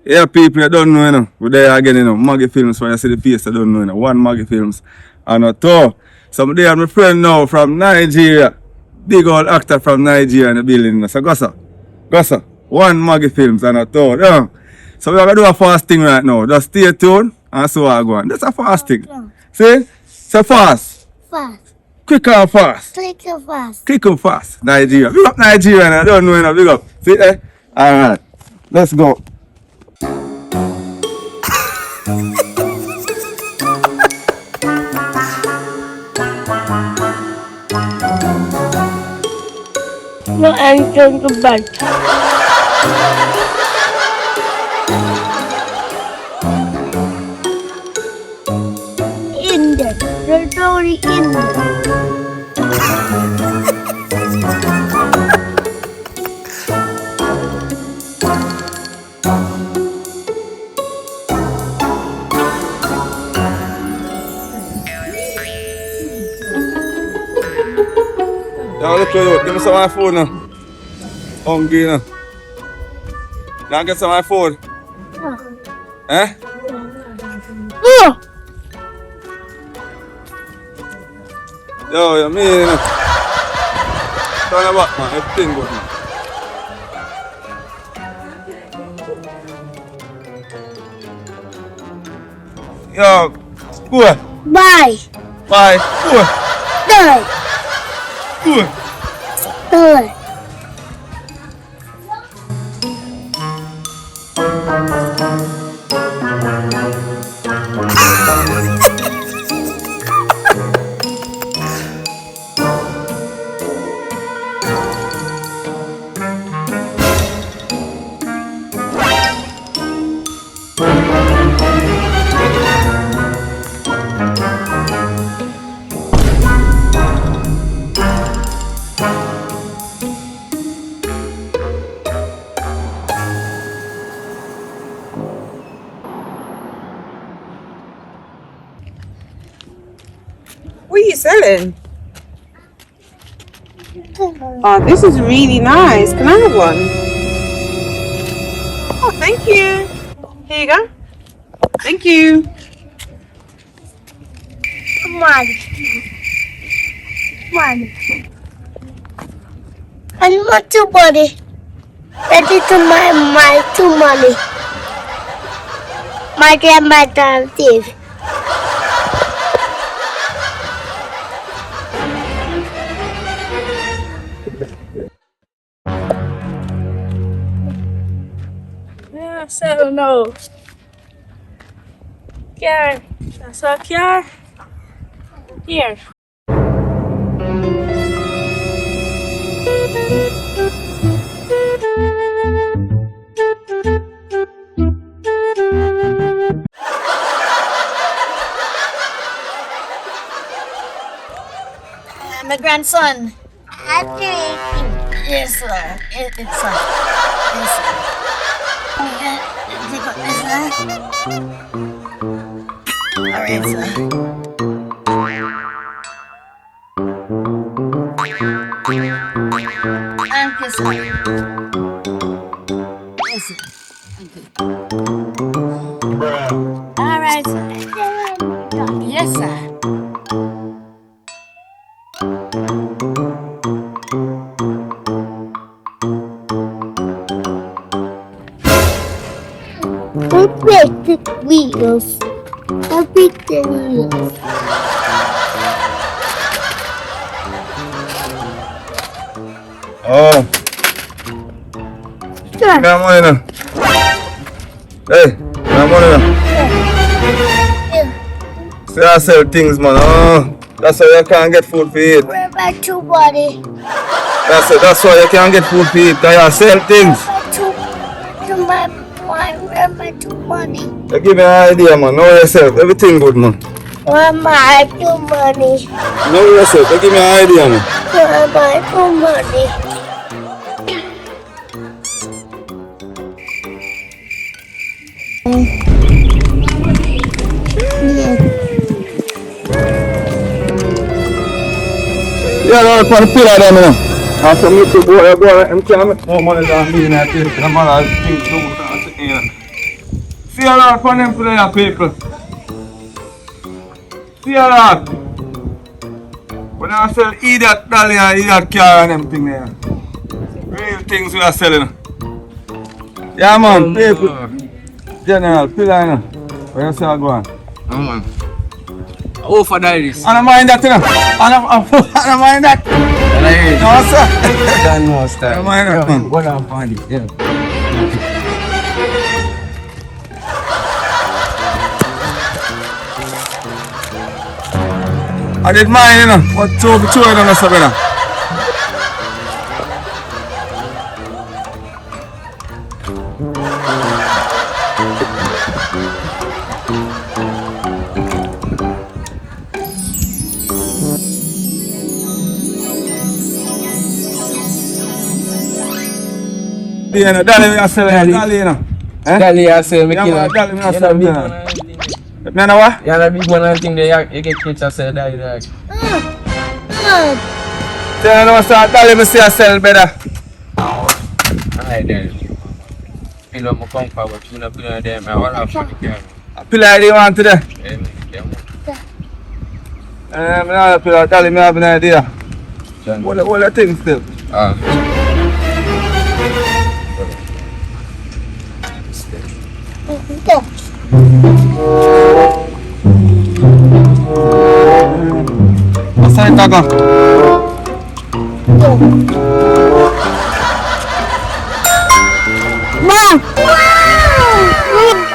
Yeah, people, you don't know, you know. We're there again, you know. Maggy Films, when you see the face, you don't know, you know. One Maggy Films. And a two. So, there, my friend now from Nigeria. Big old actor from Nigeria in the building. You know. So, go, sir. Go, sir. One Maggy Films and a two. Yeah. So, we're going to do a fast thing right now. Just stay tuned and so I go on. That's a fast thing. See? So, fast. Fast. Quick and fast. Click and fast. Quick and fast. Nigeria. Big up Nigeria. I don't know, you know. Big up. See, eh? All right. Let's go. No, I'm going to bed. In there. There's only in there. Yo, look you, give me some of my food now. Hungry now. Now get some of my food. No. Eh? No. Yo, you mean, you know. Turn your back, man. Everything good, man. Yo, go. Bye. Bye. Go. Bye. Go. Bye. What are you selling? Oh, this is really nice. Can I have one? Oh, thank you. Here you go. Thank you. Come on. Come on. I want your body. Ready to my two money. My grandmother thief. Yeah, so no. Here. That's up here. Here. My grandson. Happy. Yes, sir. It's Yes, sir. All right, sir. Thank you, sir. Yes, sir. Thank you. All right, sir. Yes, sir. I break the wheels. I break the wheels. Oh. Sure. Give me money now. Hey, give me money now. Yeah. See, I sell things, man. Oh, that's why you can't get food for eat. Where about your body? That's why you can't get food for eat. Because you sell things. Where about your money? You give me an idea, man. Know yourself. Everything good, man. Where about your money? Know yourself. You give me an idea, man. Where about your money? Yeah, no, for the pillar there, man. And some little boy, I'm can't make more money than me in that place. I'm going to think, See a lot for them player people. See a lot. When I sell idiot dolly and idiot car and them thing there. Real things we are selling. Yeah man, people. General, pillar, you know. Where you say I go on? Oh man. Oh for diaries. I don't mind that, you know. I don't mind that. No, sir. Don't know style. I don't mind that, man. What I'm funny. Yeah. I did mine, you know. What two of them are better. You know, Dali, I sell it. Dali, you know. Dali I say me Yeah, kill man, it. Dali, me You sell know big it. one and thing. You know what? You know big one and thing there you get catch and sell Dali dog. Tell you what's that? Dali, me say I sell better. Alright then. You know me come forward. You know put on them. I want to fuck it. Pillar, you want today? Yeah. I'm not a pillar. Dali, me have an idea. John. What the thing still? Go. Asa yung taga? Mom! Wow!